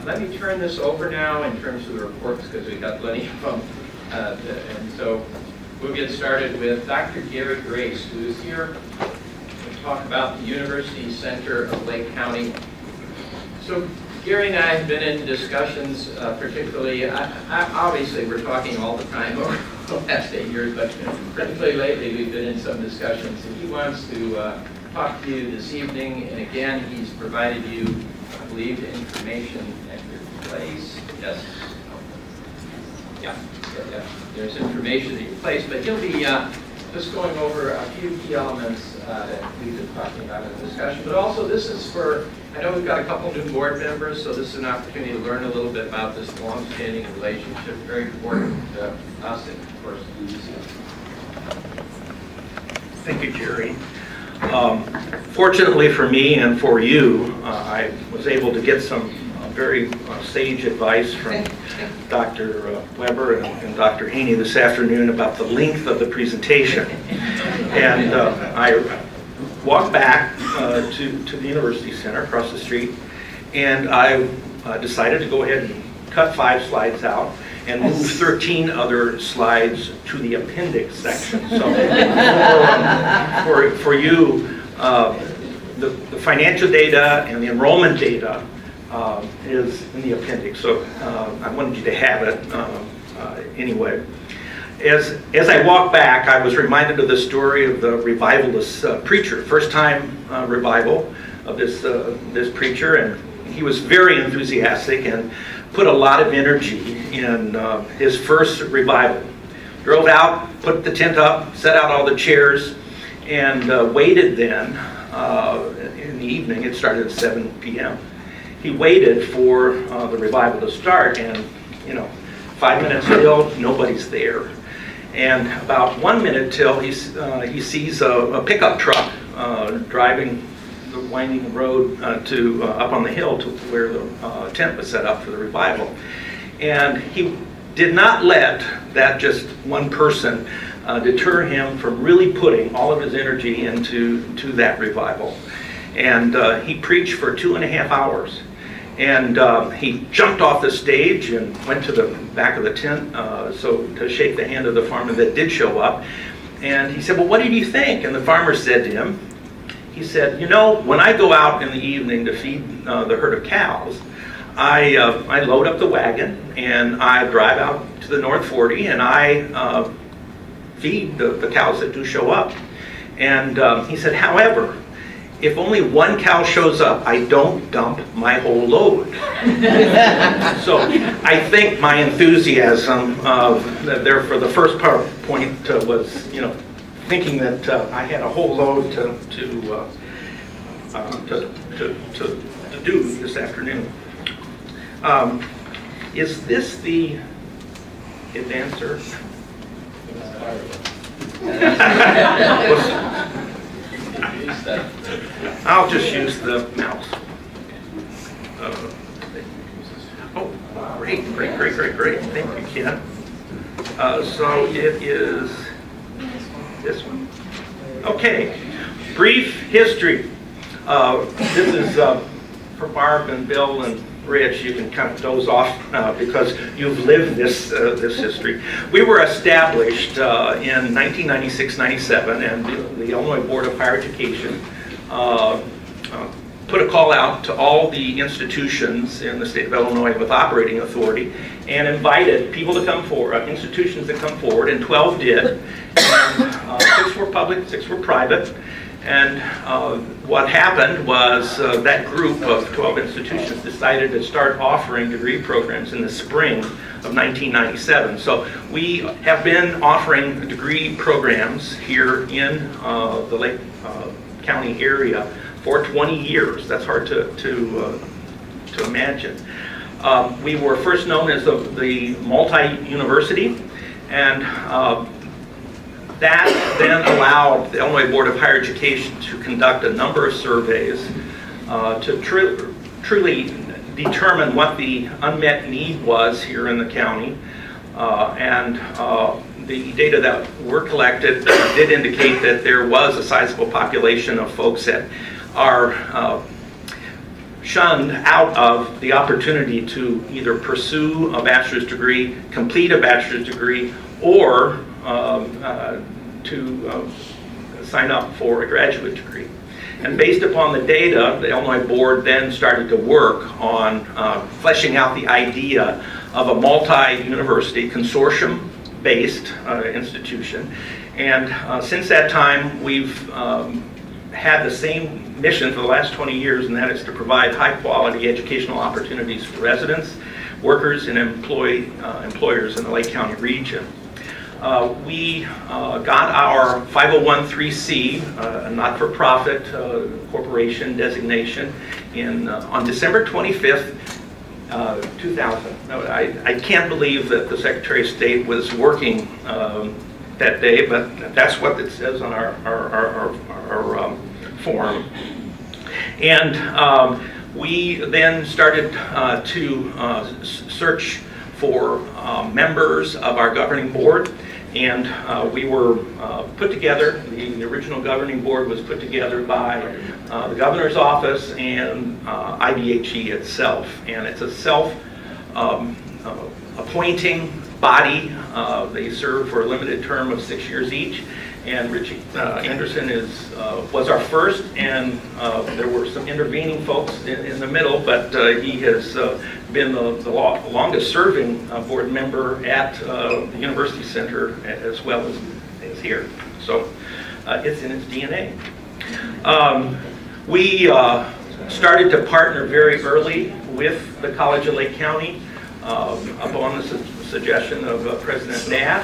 Let me turn this over now in terms of the reports because we've got plenty of them. And so we'll get started with Dr. Gary Grace, who is here to talk about the University Center of Lake County. So Gary and I have been in discussions, particularly, obviously we're talking all the time over the last 8 years, but particularly lately we've been in some discussions. And he wants to talk to you this evening, and again, he's provided you, I believe, information at your place. Yes. Yeah. There's information at your place, but he'll be just going over a few key elements that we've been talking about in the discussion. But also, this is for, I know we've got a couple new board members, so this is an opportunity to learn a little bit about this long-standing relationship, very important to us and, of course, to UCLC. Thank you, Jerry. Fortunately for me and for you, I was able to get some very sage advice from Dr. Weber and Dr. Haney this afternoon about the length of the presentation. And I walked back to the University Center across the street, and I decided to go ahead and cut 5 slides out and move 13 other slides to the appendix section. So for you, the financial data and the enrollment data is in the appendix. So I wanted you to have it anyway. As I walked back, I was reminded of the story of the revivalist preacher, first time revival of this preacher, and he was very enthusiastic and put a lot of energy in his first revival. Drove out, put the tent up, set out all the chairs, and waited then in the evening. It started at 7 p.m. He waited for the revival to start, and 5 minutes till, nobody's there. And about 1 minute till he sees a pickup truck driving the winding road up on the hill to where the tent was set up for the revival. And he did not let that just one person deter him from really putting all of his energy into that revival. And he preached for 2.5 hours. And he jumped off the stage and went to the back of the tent to shake the hand of the farmer that did show up. And he said, "Well, what did you think?" And the farmer said to him, he said, "When I go out in the evening to feed the herd of cows, I load up the wagon and I drive out to the North 40 and I feed the cows that do show up." And he said, "However, if only one cow shows up, I don't dump my whole load." So I think my enthusiasm there for the first point was, thinking that I had a whole load to do this afternoon. Is this the advancer? I'll just use the mouse. Oh, great. Thank you, Ken. So it is this one. Okay, brief history. This is for Barb and Bill and Rich. You can kind of doze off because you've lived this history. We were established in 1996-97, and the Illinois Board of Higher Education put a call out to all the institutions in the state of Illinois with operating authority and invited people to come forward, institutions to come forward, and 12 did. And 6 were public, 6 were private. And what happened was that group of 12 institutions decided to start offering degree programs in the spring of 1997. So we have been offering degree programs here in the Lake County area for 20 years. That's hard to imagine. We were first known as the multi-university, and that then allowed the Illinois Board of Higher Education to conduct a number of surveys to truly determine what the unmet need was here in the county. And the data that were collected did indicate that there was a sizable population of folks that are shunned out of the opportunity to either pursue a bachelor's degree, complete a bachelor's degree, or to sign up for a graduate degree. And based upon the data, the Illinois board then started to work on fleshing out the idea of a multi-university consortium-based institution. And since that time, we've had the same mission for the last 20 years, and that is to provide high-quality educational opportunities for residents, workers, and employers in the Lake County region. We got our 501(c)(3), a not-for-profit corporation dessegation on December 25th, 2000. I can't believe that the Secretary of State was working that day, but that's what it says on our form. And we then started to search for members of our governing board, and we were put together. The original governing board was put together by the governor's office and IBHE itself, and it's a self-appointing body. They serve for a limited term of 6 years each, and Richie Anderson was our first, and there were some intervening folks in the middle, but he has been the longest serving board member at the University Center as well as here. So it's in its DNA. We started to partner very early with the College of Lake County upon the suggestion of President Naff.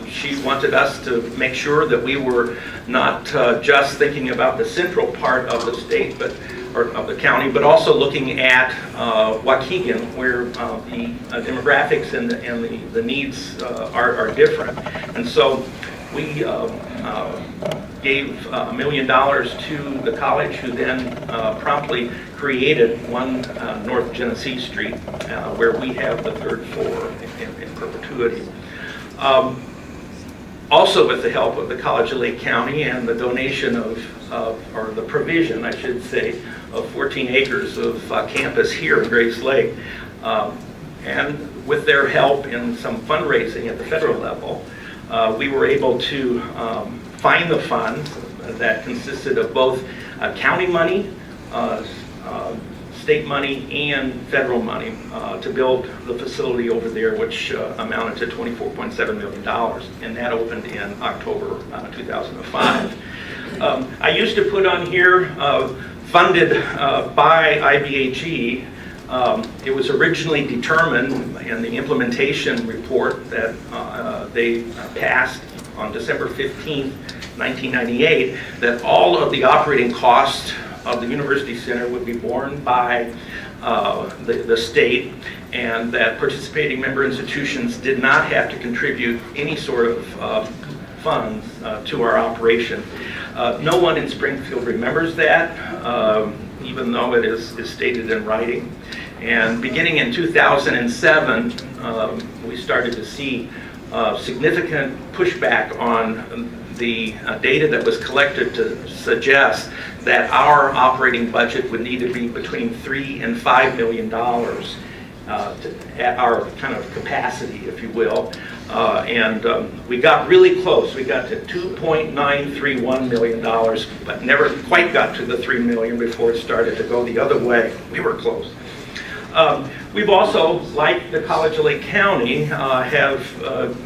She wanted us to make sure that we were not just thinking about the central part of the state, or of the county, but also looking at Waukegan, where the demographics and the needs are different. And so we gave $1 million to the college, who then promptly created One North Genesee Street, where we have the third floor in perpetuity. Also with the help of the College of Lake County and the donation or the provision, I should say, of 14 acres of campus here in Grace Lake, and with their help in some fundraising at the federal level, we were able to find the funds that consisted of both county money, state money, and federal money to build the facility over there, which amounted to $24.7 million, and that opened in October 2005. I used to put on here funded by IBHE. It was originally determined in the implementation report that they passed on December 15th, 1998, that all of the operating costs of the University Center would be borne by the state, and that participating member institutions did not have to contribute any sort of funds to our operation. No one in Springfield remembers that, even though it is stated in writing. And beginning in 2007, we started to see significant pushback on the data that was collected to suggest that our operating budget would need to be between $3 and $5 million at our kind of capacity, if you will. And we got really close. We got to $2.931 million, but never quite got to the $3 million before it started to go the other way. We were close. We've also, like the College of Lake County, have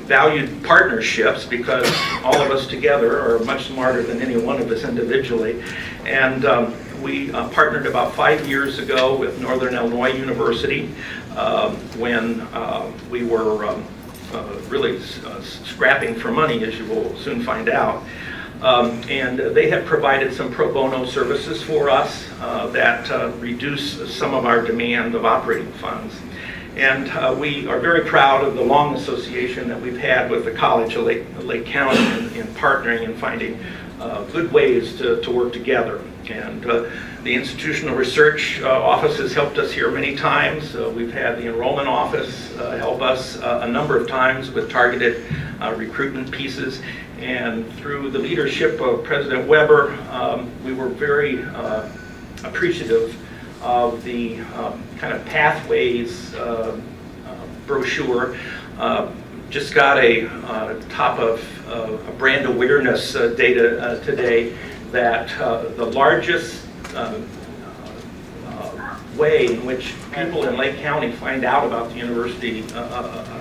valued partnerships, because all of us together are much smarter than any one of us individually. And we partnered about 5 years ago with Northern Illinois University when we were really scrapping for money, as you will soon find out. And they have provided some pro bono services for us that reduce some of our demand of operating funds. And we are very proud of the long association that we've had with the College of Lake County in partnering and finding good ways to work together. And the institutional research office has helped us here many times. We've had the enrollment office help us a number of times with targeted recruitment pieces. And through the leadership of President Weber, we were very appreciative of the kind of pathways brochure. Just got a top of brand awareness data today that the largest way in which people in Lake County find out about the University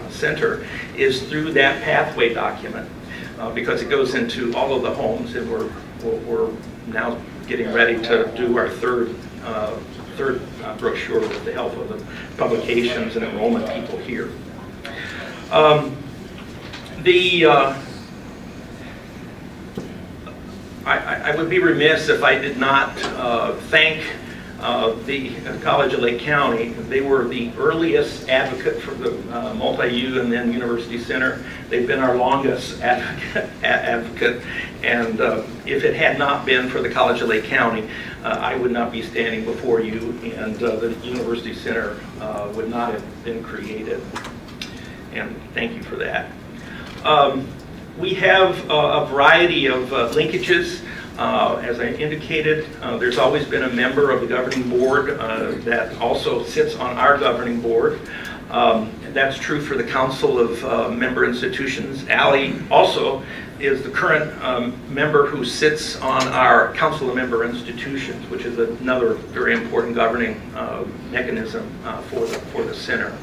Center is through that pathway document, because it goes into all of the homes, and we're now getting ready to do our third brochure with the help of the publications and enrollment people here. I would be remiss if I did not thank the College of Lake County. They were the earliest advocate for the multi-U and then University Center. They've been our longest advocate, and if it had not been for the College of Lake County, I would not be standing before you, and the University Center would not have been created. And thank you for that. We have a variety of linkages. As I indicated, there's always been a member of the governing board that also sits on our governing board. That's true for the Council of Member Institutions. Allie also is the current member who sits on our Council of Member Institutions, which is another very important governing mechanism for the center.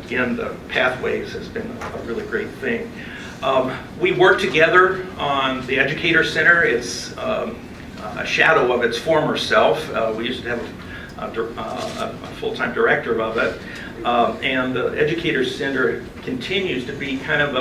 Again, the Pathways has been a really great thing. We work together on the Educator Center. It's a shadow of its former self. We used to have a full-time director of it. And the Educator Center continues to be kind of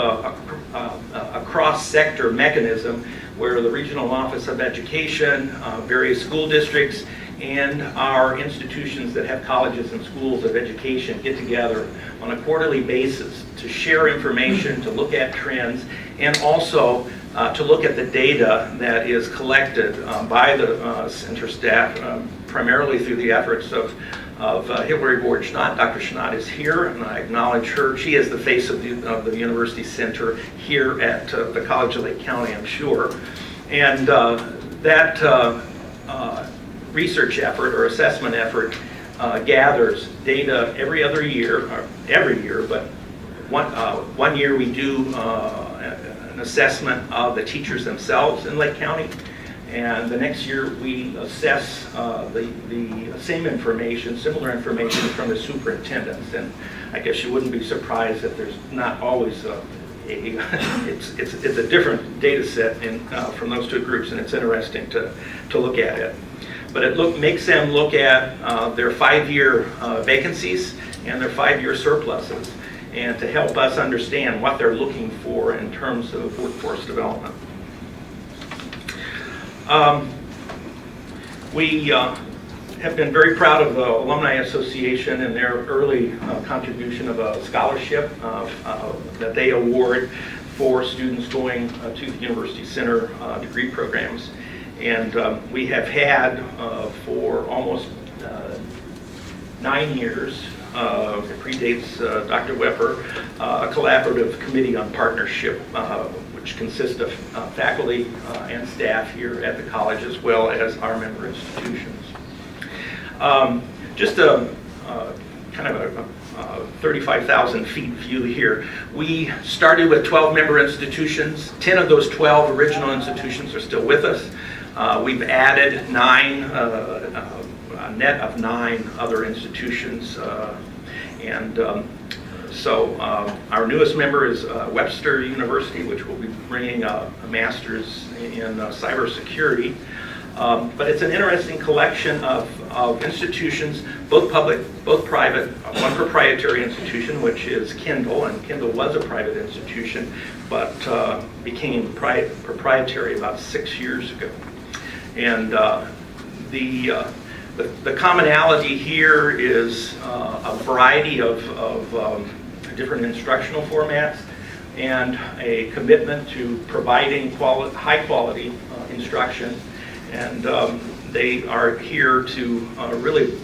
a cross-sector mechanism where the Regional Office of Education, various school districts, and our institutions that have colleges and schools of education get together on a quarterly basis to share information, to look at trends, and also to look at the data that is collected by the center staff, primarily through the efforts of Hillary Ward Schnott. Dr. Schnott is here, and I acknowledge her. She is the face of the University Center here at the College of Lake County, I'm sure. And that research effort or assessment effort gathers data every other year, or every year, but one year we do an assessment of the teachers themselves in Lake County, and the next year we assess the same information, similar information from the superintendents. And I guess you wouldn't be surprised that there's not always it's a different data set from those two groups, and it's interesting to look at it. But it makes them look at their 5-year vacancies and their 5-year surpluses, and to help us understand what they're looking for in terms of workforce development. We have been very proud of the Alumni Association and their early contribution of a scholarship that they award for students going to the University Center degree programs. And we have had for almost 9 years, it predates Dr. Wepper, a collaborative committee on partnership, which consists of faculty and staff here at the college, as well as our member institutions. Just a kind of a 35,000 feet view here. We started with 12 member institutions. 10 of those 12 original institutions are still with us. We've added a net of 9 other institutions. So our newest member is Webster University, which will be bringing a master's in cybersecurity. But it's an interesting collection of institutions, both public, both private. One proprietary institution, which is Kindle, and Kindle was a private institution, but became proprietary about 6 years ago. And the commonality here is a variety of different instructional formats and a commitment to providing high quality instruction. And they are here to really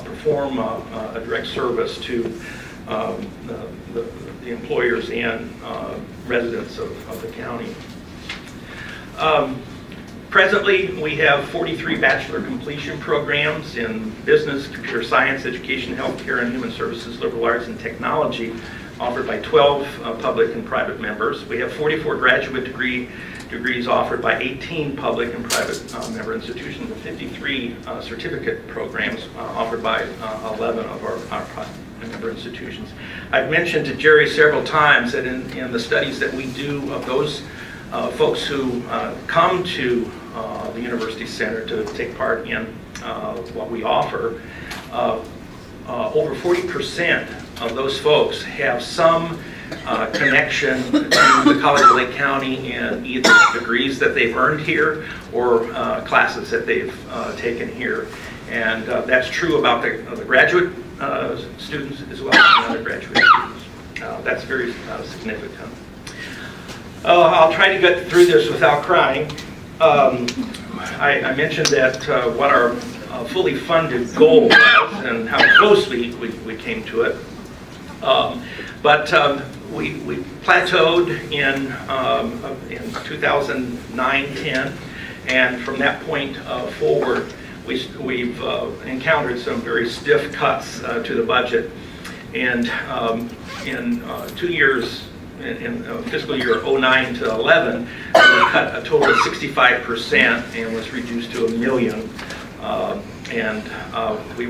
perform a direct service to the employers and residents of the county. Presently, we have 43 bachelor completion programs in business, computer science, education, healthcare, and human services, liberal arts, and technology, offered by 12 public and private members. We have 44 graduate degrees offered by 18 public and private member institutions, and 53 certificate programs offered by 11 of our member institutions. I've mentioned to Jerry several times that in the studies that we do of those folks who come to the University Center to take part in what we offer, over 40% of those folks have some connection to the College of Lake County and either degrees that they've earned here or classes that they've taken here. And that's true about the graduate students as well as the undergraduate students. That's very significant. I'll try to get through this without crying. I mentioned that what our fully funded goal was and how close we came to it. But we plateaued in 2009-10, and from that point forward, we've encountered some very stiff cuts to the budget. And in 2 years, in fiscal year 09 to 11, we cut a total of 65% and was reduced to $1 million. We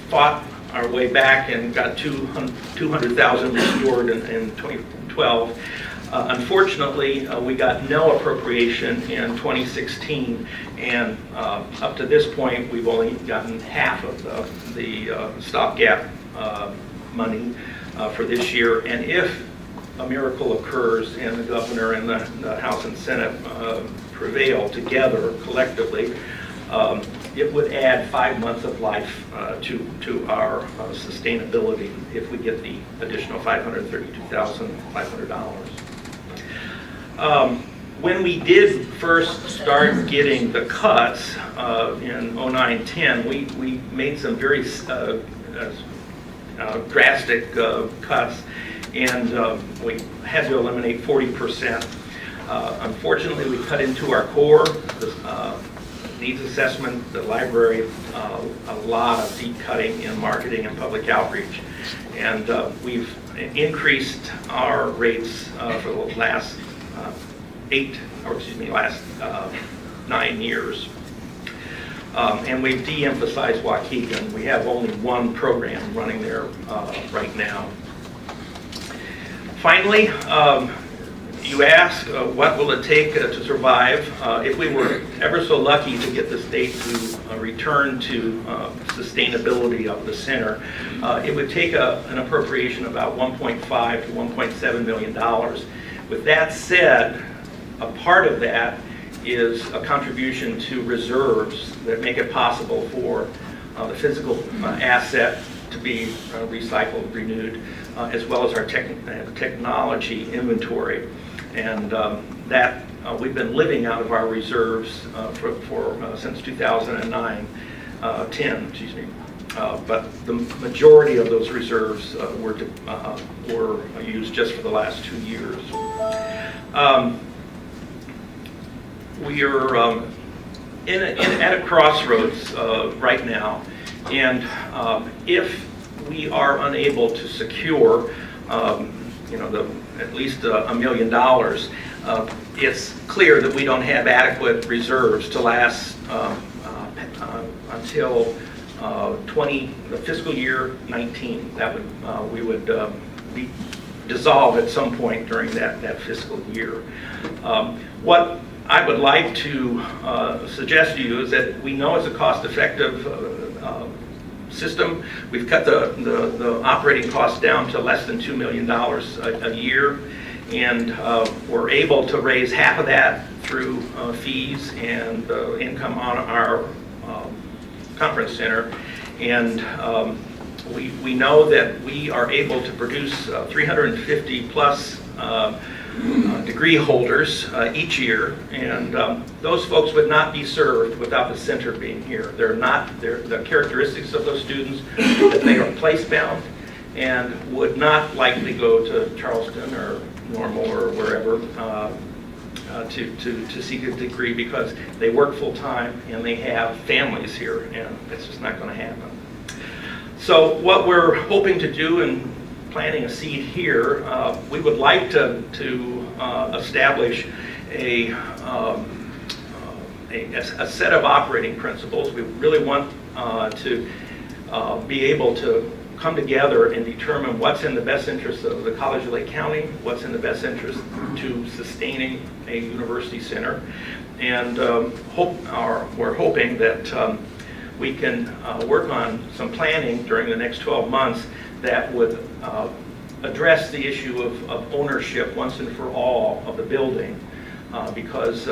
fought our way back and got 200,000 restored in 2012. Unfortunately, we got no appropriation in 2016, and up to this point, we've only gotten half of the stopgap money for this year. And if a miracle occurs and the governor and the House and Senate prevail together collectively, it would add 5 months of life to our sustainability if we get the additional $532,500. When we did first start getting the cuts in 09-10, we made some very drastic cuts, and we had to eliminate 40%. Unfortunately, we cut into our core, needs assessment, the library, a lot of deep cutting in marketing and public outreach. And we've increased our rates for the last 9 years. And we've de-emphasized Waukegan. We have only one program running there right now. Finally, you ask, what will it take to survive? If we were ever so lucky to get the state to return to sustainability of the center, it would take an appropriation about $1.5 to $1.7 million. With that said, a part of that is a contribution to reserves that make it possible for the physical asset to be recycled, renewed, as well as our technology inventory. And that we've been living out of our reserves since 2009, 10, excuse me. But the majority of those reserves were used just for the last 2 years. We are at a crossroads right now, and if we are unable to secure, at least $1 million, it's clear that we don't have adequate reserves to last until the fiscal year 19. That would we would be dissolved at some point during that fiscal year. What I would like to suggest to you is that we know it's a cost-effective system. We've cut the operating costs down to less than $2 million a year, and we're able to raise half of that through fees and income on our conference center. And we know that we are able to produce 350 plus degree holders each year, and those folks would not be served without the center being here. The characteristics of those students, that they are place-bound and would not likely go to Charleston or Normal or wherever to seek a degree because they work full-time and they have families here, and it's just not going to happen. So what we're hoping to do in planting a seed here, we would like to establish a set of operating principles. We really want to be able to come together and determine what's in the best interest of the College of Lake County, what's in the best interest to sustaining a university center, and we're hoping that we can work on some planning during the next 12 months that would address the issue of ownership once and for all of the building, because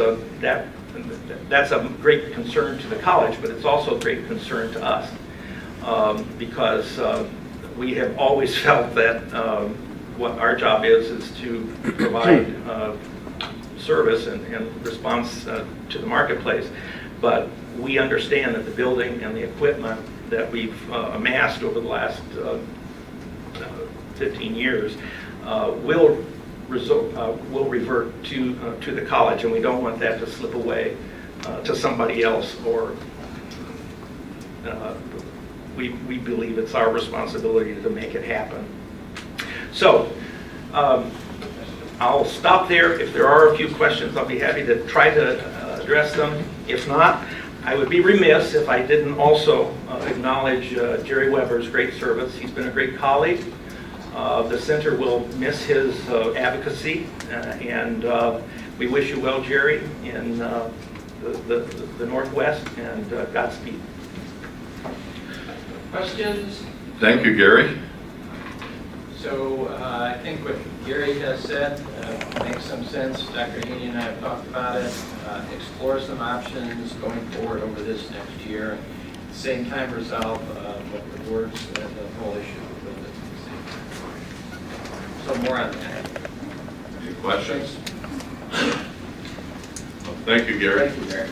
that's a great concern to the college, but it's also a great concern to us. Because we have always felt that what our job is to provide service and response to the marketplace. But we understand that the building and the equipment that we've amassed over the last 15 years will revert to the college, and we don't want that to slip away to somebody else, or we believe it's our responsibility to make it happen. So I'll stop there. If there are a few questions, I'll be happy to try to address them. If not, I would be remiss if I didn't also acknowledge Jerry Weber's great service. He's been a great colleague. The center will miss his advocacy, and we wish you well, Jerry, in the Northwest, and Godspeed. Questions? Thank you, Gary. So I think what Gary has said makes some sense. Dr. Haney and I have talked about it. Explore some options going forward over this next year. At the same time, resolve what the board's the whole issue of the building. So more on that. Any questions? Well, thank you, Gary. Thank you, Gary.